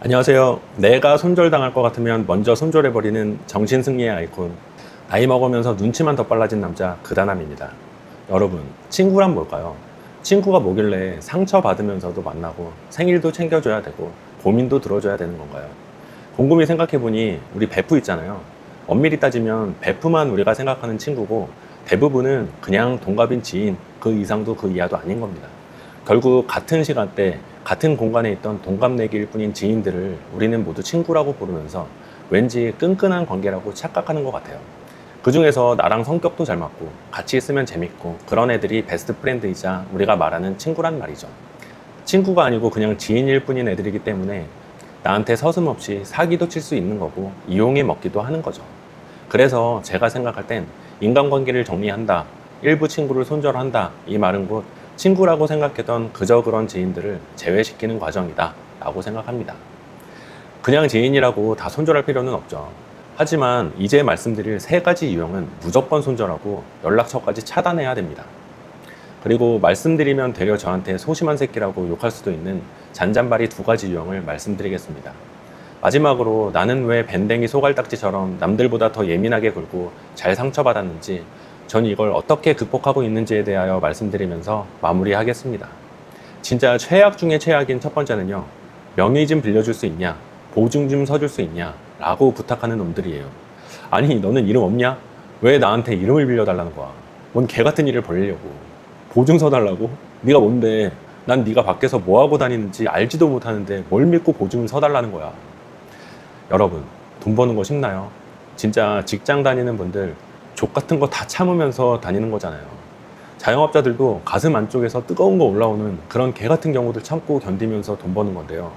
안녕하세요. 내가 손절당할 것 같으면 먼저 손절해버리는 정신승리의 아이콘. 나이 먹으면서 눈치만 더 빨라진 남자 그다남입니다. 여러분, 친구란 뭘까요? 친구가 뭐길래 상처받으면서도 만나고 생일도 챙겨줘야 되고 고민도 들어줘야 되는 건가요? 곰곰이 생각해보니 우리 베프 있잖아요. 엄밀히 따지면 베프만 우리가 생각하는 친구고 대부분은 그냥 동갑인 지인, 그 이상도 그 이하도 아닌 겁니다. 결국 같은 시간대, 같은 공간에 있던 동갑내기일 뿐인 지인들을 우리는 모두 친구라고 부르면서 왠지 끈끈한 관계라고 착각하는 것 같아요. 그 중에서 나랑 성격도 잘 맞고 같이 있으면 재밌고 그런 애들이 베스트 프렌드이자 우리가 말하는 친구란 말이죠. 친구가 아니고 그냥 지인일 뿐인 애들이기 때문에 나한테 서슴없이 사기도 칠 수 있는 거고 이용해 먹기도 하는 거죠. 그래서 제가 생각할 땐 인간관계를 정리한다, 일부 친구를 손절한다, 이 말은 곧 친구라고 생각했던 그저 그런 지인들을 제외시키는 과정이다 라고 생각합니다. 그냥 지인이라고 다 손절할 필요는 없죠. 하지만 이제 말씀드릴 세 가지 유형은 무조건 손절하고 연락처까지 차단해야 됩니다. 그리고 말씀드리면 되려 저한테 소심한 새끼라고 욕할 수도 있는 잔잔바리 두 가지 유형을 말씀드리겠습니다. 마지막으로 나는 왜 밴댕이 소갈딱지처럼 남들보다 더 예민하게 굴고 잘 상처받았는지, 전 이걸 어떻게 극복하고 있는지에 대하여 말씀드리면서 마무리하겠습니다. 진짜 최악 중에 최악인 첫 번째는요, 명의 좀 빌려줄 수 있냐, 보증 좀 서줄 수 있냐 라고 부탁하는 놈들이에요. 아니, 너는 이름 없냐? 왜 나한테 이름을 빌려달라는 거야? 뭔 개같은 일을 벌리려고. 보증 서달라고? 네가 뭔데? 난 네가 밖에서 뭐하고 다니는지 알지도 못하는데 뭘 믿고 보증을 서달라는 거야. 여러분, 돈 버는 거 쉽나요? 진짜 직장 다니는 분들 족 같은 거 다 참으면서 다니는 거잖아요. 자영업자들도 가슴 안쪽에서 뜨거운 거 올라오는 그런 개 같은 경우들 참고 견디면서 돈 버는 건데요.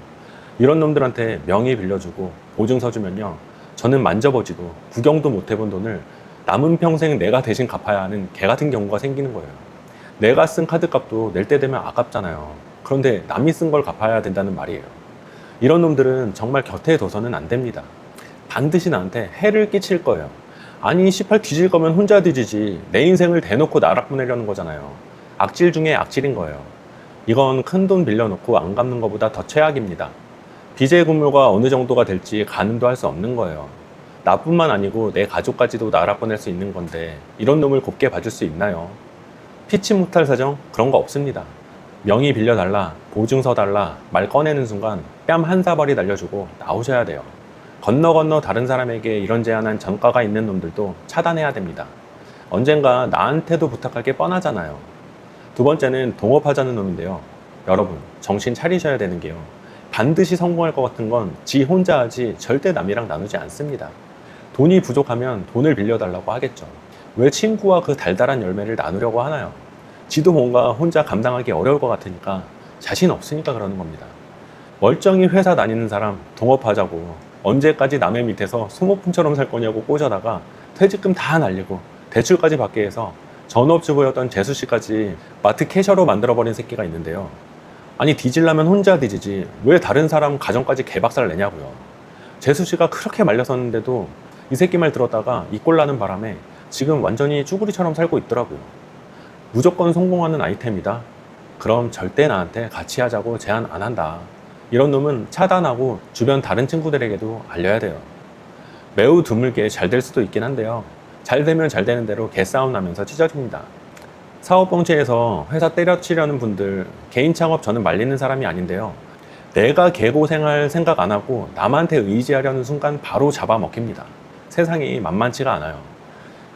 이런 놈들한테 명의 빌려주고 보증 서주면요, 저는 만져보지도 구경도 못 해본 돈을 남은 평생 내가 대신 갚아야 하는 개 같은 경우가 생기는 거예요. 내가 쓴 카드값도 낼 때 되면 아깝잖아요. 그런데 남이 쓴 걸 갚아야 된다는 말이에요. 이런 놈들은 정말 곁에 둬서는 안 됩니다. 반드시 나한테 해를 끼칠 거예요. 아니, 씨발 뒤질 거면 혼자 뒤지지. 내 인생을 대놓고 나락 보내려는 거잖아요. 악질 중에 악질인 거예요. 이건 큰 돈 빌려놓고 안 갚는 것보다 더 최악입니다. 빚의 금요가 어느 정도가 될지 가늠도 할 수 없는 거예요. 나뿐만 아니고 내 가족까지도 나락 보낼 수 있는 건데 이런 놈을 곱게 봐줄 수 있나요? 피치 못할 사정? 그런 거 없습니다. 명의 빌려달라, 보증서 달라, 말 꺼내는 순간 뺨 한 사발이 날려주고 나오셔야 돼요. 건너 다른 사람에게 이런 제안한 전과가 있는 놈들도 차단해야 됩니다. 언젠가 나한테도 부탁할 게 뻔하잖아요. 두 번째는 동업하자는 놈인데요. 여러분, 정신 차리셔야 되는 게요, 반드시 성공할 것 같은 건 지 혼자 하지 절대 남이랑 나누지 않습니다. 돈이 부족하면 돈을 빌려달라고 하겠죠. 왜 친구와 그 달달한 열매를 나누려고 하나요? 지도 뭔가 혼자 감당하기 어려울 것 같으니까, 자신 없으니까 그러는 겁니다. 멀쩡히 회사 다니는 사람 동업하자고 언제까지 남의 밑에서 소모품처럼 살 거냐고 꼬셔다가 퇴직금 다 날리고 대출까지 받게 해서 전업주부였던 재수씨까지 마트 캐셔로 만들어버린 새끼가 있는데요. 아니, 뒤질라면 혼자 뒤지지 왜 다른 사람 가정까지 개박살 내냐고요. 재수씨가 그렇게 말렸었는데도 이 새끼 말 들었다가 이 꼴 나는 바람에 지금 완전히 쭈구리처럼 살고 있더라고요. 무조건 성공하는 아이템이다? 그럼 절대 나한테 같이 하자고 제안 안 한다. 이런 놈은 차단하고 주변 다른 친구들에게도 알려야 돼요. 매우 드물게 잘 될 수도 있긴 한데요. 잘 되면 잘 되는 대로 개싸움 나면서 찢어집니다. 사업 뻥치에서 회사 때려치려는 분들, 개인 창업 저는 말리는 사람이 아닌데요. 내가 개고생할 생각 안 하고 남한테 의지하려는 순간 바로 잡아먹힙니다. 세상이 만만치가 않아요.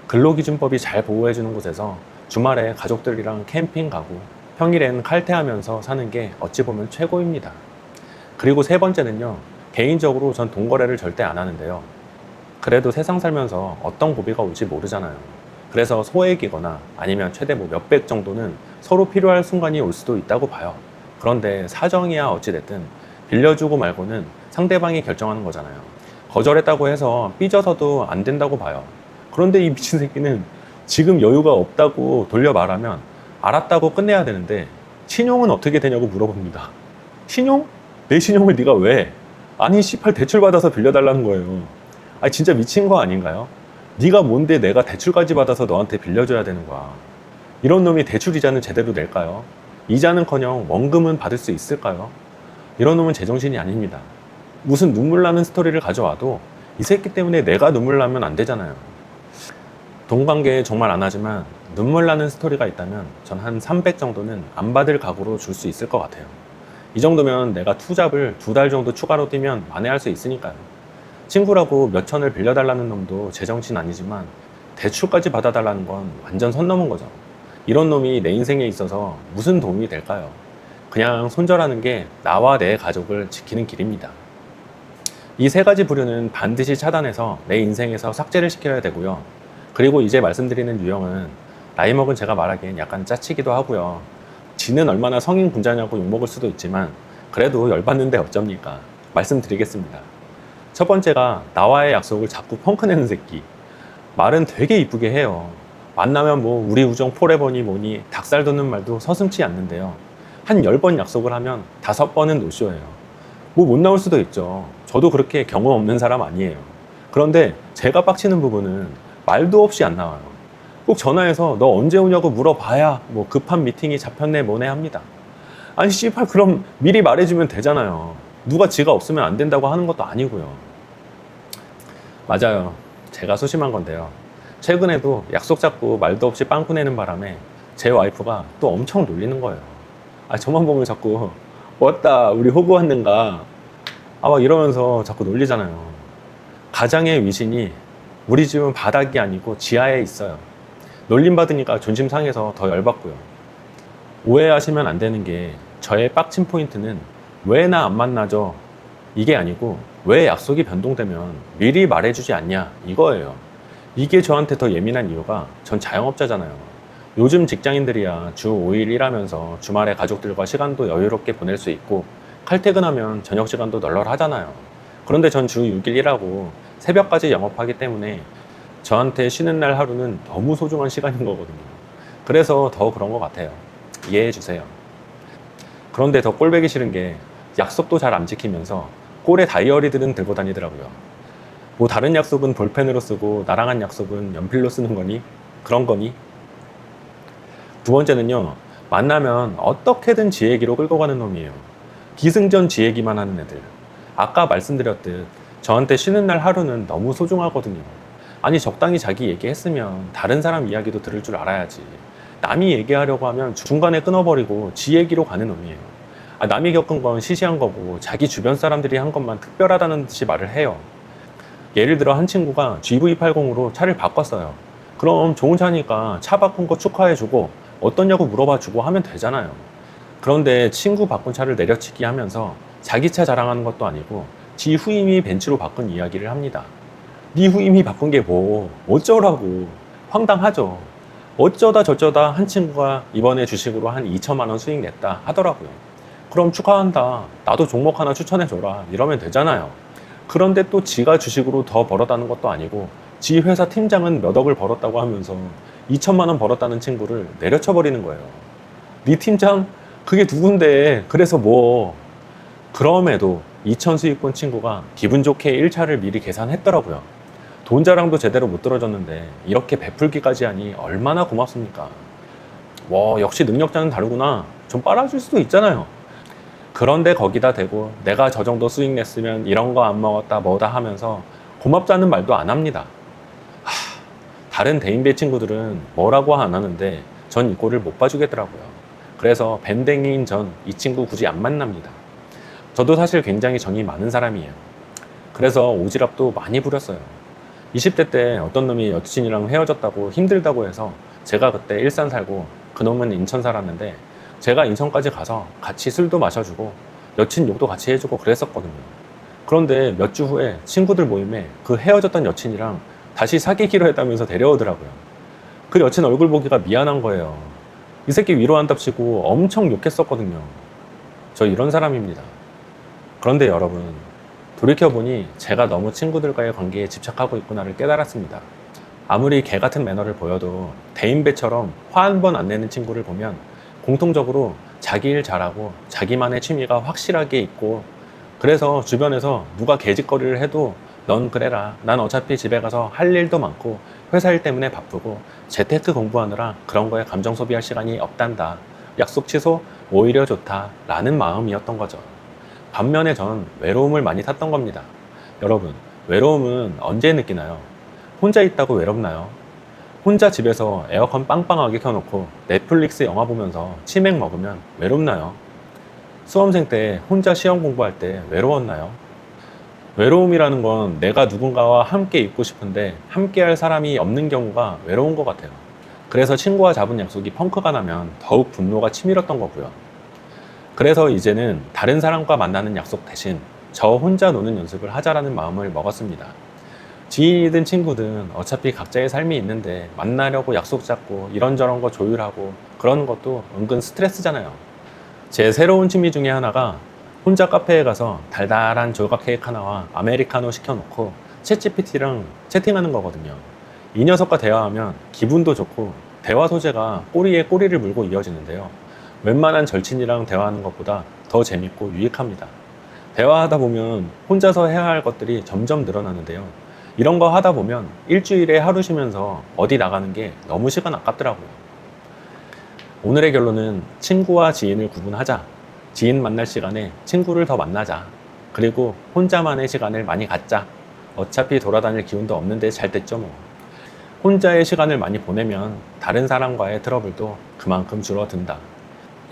근로기준법이 잘 보호해주는 곳에서 주말에 가족들이랑 캠핑 가고 평일엔 칼퇴하면서 사는 게 어찌 보면 최고입니다. 그리고 세 번째는요, 개인적으로 전 돈거래를 절대 안 하는데요. 그래도 세상 살면서 어떤 고비가 올지 모르잖아요. 그래서 소액이거나 아니면 최대 몇백 정도는 서로 필요할 순간이 올 수도 있다고 봐요. 그런데 사정이야 어찌됐든 빌려주고 말고는 상대방이 결정하는 거잖아요. 거절했다고 해서 삐져서도 안 된다고 봐요. 그런데 이 미친 새끼는 지금 여유가 없다고 돌려 말하면 알았다고 끝내야 되는데 신용은 어떻게 되냐고 물어봅니다. 신용? 내 신용을 네가 왜? 아니, 씨발 대출 받아서 빌려달라는 거예요. 아니, 진짜 미친 거 아닌가요? 네가 뭔데 내가 대출까지 받아서 너한테 빌려줘야 되는 거야. 이런 놈이 대출 이자는 제대로 낼까요? 이자는커녕 원금은 받을 수 있을까요? 이런 놈은 제정신이 아닙니다. 무슨 눈물 나는 스토리를 가져와도 이 새끼 때문에 내가 눈물 나면 안 되잖아요. 동관계에 정말 안 하지만 눈물 나는 스토리가 있다면 전 한 300 정도는 안 받을 각오로 줄 수 있을 것 같아요. 이 정도면 내가 투잡을 2달 정도 추가로 뛰면 만회할 수 있으니까요. 친구라고 몇 천을 빌려달라는 놈도 제정신 아니지만 대출까지 받아달라는 건 완전 선 넘은 거죠. 이런 놈이 내 인생에 있어서 무슨 도움이 될까요? 그냥 손절하는 게 나와 내 가족을 지키는 길입니다. 이 3가지 부류는 반드시 차단해서 내 인생에서 삭제를 시켜야 되고요. 그리고 이제 말씀드리는 유형은 나이 먹은 제가 말하기엔 약간 짜치기도 하고요. 지는 얼마나 성인 군자냐고 욕먹을 수도 있지만 그래도 열받는데 어쩝니까? 말씀드리겠습니다. 첫 번째가 나와의 약속을 자꾸 펑크내는 새끼. 말은 되게 이쁘게 해요. 만나면 뭐 우리 우정 포레버니 뭐니 닭살 돋는 말도 서슴지 않는데요. 한 10번 약속을 하면 5번은 노쇼예요. 뭐 못 나올 수도 있죠. 저도 그렇게 경험 없는 사람 아니에요. 그런데 제가 빡치는 부분은 말도 없이 안 나와요. 꼭 전화해서 너 언제 오냐고 물어봐야 뭐 급한 미팅이 잡혔네 뭐네 합니다. 아니 씨발 그럼 미리 말해주면 되잖아요. 누가 지가 없으면 안 된다고 하는 것도 아니고요. 맞아요. 제가 소심한 건데요. 최근에도 약속 잡고 말도 없이 빵꾸 내는 바람에 제 와이프가 또 엄청 놀리는 거예요. 아 저만 보면 자꾸 왔다 우리 호구 왔는가 막 이러면서 자꾸 놀리잖아요. 가장의 위신이 우리 집은 바닥이 아니고 지하에 있어요. 놀림받으니까 존심 상해서 더 열받고요. 오해하시면 안 되는 게 저의 빡친 포인트는 왜 나 안 만나죠? 이게 아니고 왜 약속이 변동되면 미리 말해주지 않냐 이거예요. 이게 저한테 더 예민한 이유가 전 자영업자잖아요. 요즘 직장인들이야 주 5일 일하면서 주말에 가족들과 시간도 여유롭게 보낼 수 있고 칼퇴근하면 저녁 시간도 널널하잖아요. 그런데 전 주 6일 일하고 새벽까지 영업하기 때문에 저한테 쉬는 날 하루는 너무 소중한 시간인 거거든요. 그래서 더 그런 것 같아요. 이해해 주세요. 그런데 더 꼴보기 싫은 게 약속도 잘 안 지키면서 꼴에 다이어리들은 들고 다니더라고요. 뭐 다른 약속은 볼펜으로 쓰고 나랑 한 약속은 연필로 쓰는 거니? 그런 거니? 두 번째는요. 만나면 어떻게든 지 얘기로 끌고 가는 놈이에요. 기승전 지 얘기만 하는 애들. 아까 말씀드렸듯 저한테 쉬는 날 하루는 너무 소중하거든요. 아니 적당히 자기 얘기했으면 다른 사람 이야기도 들을 줄 알아야지. 남이 얘기하려고 하면 중간에 끊어버리고 지 얘기로 가는 놈이에요. 남이 겪은 건 시시한 거고 자기 주변 사람들이 한 것만 특별하다는 듯이 말을 해요. 예를 들어 한 친구가 GV80으로 차를 바꿨어요. 그럼 좋은 차니까 차 바꾼 거 축하해주고 어떠냐고 물어봐주고 하면 되잖아요. 그런데 친구 바꾼 차를 내려치기 하면서 자기 차 자랑하는 것도 아니고 지 후임이 벤츠로 바꾼 이야기를 합니다. 네 후임이 바꾼 게 뭐 어쩌라고. 황당하죠. 어쩌다 저쩌다 한 친구가 이번에 주식으로 한 2천만 원 수익 냈다 하더라고요. 그럼 축하한다. 나도 종목 하나 추천해줘라. 이러면 되잖아요. 그런데 또 지가 주식으로 더 벌었다는 것도 아니고 지 회사 팀장은 몇 억을 벌었다고 하면서 2천만 원 벌었다는 친구를 내려쳐버리는 거예요. 네 팀장? 그게 누군데? 그래서 뭐. 그럼에도 2천 수익권 친구가 기분 좋게 1차를 미리 계산했더라고요. 돈 자랑도 제대로 못 들어줬는데 이렇게 베풀기까지 하니 얼마나 고맙습니까? 와, 역시 능력자는 다르구나. 좀 빨아줄 수도 있잖아요. 그런데 거기다 대고 내가 저 정도 수익 냈으면 이런 거 안 먹었다 뭐다 하면서 고맙다는 말도 안 합니다. 다른 대인배 친구들은 뭐라고 안 하는데 전 이 꼴을 못 봐주겠더라고요. 그래서 밴댕이인 전 이 친구 굳이 안 만납니다. 저도 사실 굉장히 정이 많은 사람이에요. 그래서 오지랖도 많이 부렸어요. 20대 때 어떤 놈이 여친이랑 헤어졌다고 힘들다고 해서 제가 그때 일산 살고 그놈은 인천 살았는데 제가 인천까지 가서 같이 술도 마셔주고 여친 욕도 같이 해주고 그랬었거든요. 그런데 몇 주 후에 친구들 모임에 그 헤어졌던 여친이랑 다시 사귀기로 했다면서 데려오더라고요. 그 여친 얼굴 보기가 미안한 거예요. 이 새끼 위로한답시고 엄청 욕했었거든요. 저 이런 사람입니다. 그런데 여러분, 돌이켜보니 제가 너무 친구들과의 관계에 집착하고 있구나를 깨달았습니다. 아무리 개 같은 매너를 보여도 대인배처럼 화 한 번 안 내는 친구를 보면 공통적으로 자기 일 잘하고 자기만의 취미가 확실하게 있고, 그래서 주변에서 누가 개짓거리를 해도 넌 그래라. 난 어차피 집에 가서 할 일도 많고 회사 일 때문에 바쁘고 재테크 공부하느라 그런 거에 감정 소비할 시간이 없단다. 약속 취소 오히려 좋다. 라는 마음이었던 거죠. 반면에 전 외로움을 많이 탔던 겁니다. 여러분, 외로움은 언제 느끼나요? 혼자 있다고 외롭나요? 혼자 집에서 에어컨 빵빵하게 켜놓고 넷플릭스 영화 보면서 치맥 먹으면 외롭나요? 수험생 때 혼자 시험 공부할 때 외로웠나요? 외로움이라는 건 내가 누군가와 함께 있고 싶은데 함께 할 사람이 없는 경우가 외로운 것 같아요. 그래서 친구와 잡은 약속이 펑크가 나면 더욱 분노가 치밀었던 거고요. 그래서 이제는 다른 사람과 만나는 약속 대신 저 혼자 노는 연습을 하자라는 마음을 먹었습니다. 지인이든 친구든 어차피 각자의 삶이 있는데 만나려고 약속 잡고 이런저런 거 조율하고 그러는 것도 은근 스트레스잖아요. 제 새로운 취미 중에 하나가 혼자 카페에 가서 달달한 조각 케이크 하나와 아메리카노 시켜놓고 챗GPT랑 채팅하는 거거든요. 이 녀석과 대화하면 기분도 좋고 대화 소재가 꼬리에 꼬리를 물고 이어지는데요. 웬만한 절친이랑 대화하는 것보다 더 재밌고 유익합니다. 대화하다 보면 혼자서 해야 할 것들이 점점 늘어나는데요. 이런 거 하다 보면 일주일에 하루 쉬면서 어디 나가는 게 너무 시간 아깝더라고요. 오늘의 결론은 친구와 지인을 구분하자. 지인 만날 시간에 친구를 더 만나자. 그리고 혼자만의 시간을 많이 갖자. 어차피 돌아다닐 기운도 없는데 잘 됐죠 뭐. 혼자의 시간을 많이 보내면 다른 사람과의 트러블도 그만큼 줄어든다.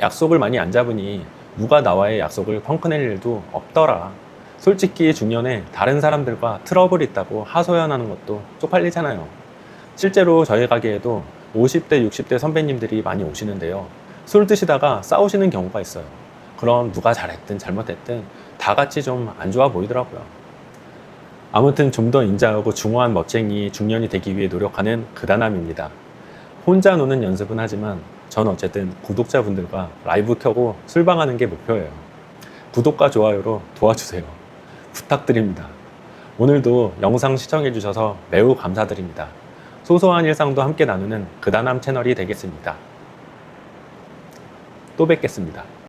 약속을 많이 안 잡으니 누가 나와의 약속을 펑크낼 일도 없더라. 솔직히 중년에 다른 사람들과 트러블 있다고 하소연하는 것도 쪽팔리잖아요. 실제로 저희 가게에도 50대, 60대 선배님들이 많이 오시는데요. 술 드시다가 싸우시는 경우가 있어요. 그럼 누가 잘했든 잘못했든 다 같이 좀 안 좋아 보이더라고요. 아무튼 좀 더 인자하고 중후한 멋쟁이 중년이 되기 위해 노력하는 그다남입니다. 혼자 노는 연습은 하지만 전 어쨌든 구독자분들과 라이브 켜고 술방하는 게 목표예요. 구독과 좋아요로 도와주세요. 부탁드립니다. 오늘도 영상 시청해주셔서 매우 감사드립니다. 소소한 일상도 함께 나누는 그다남 채널이 되겠습니다. 또 뵙겠습니다.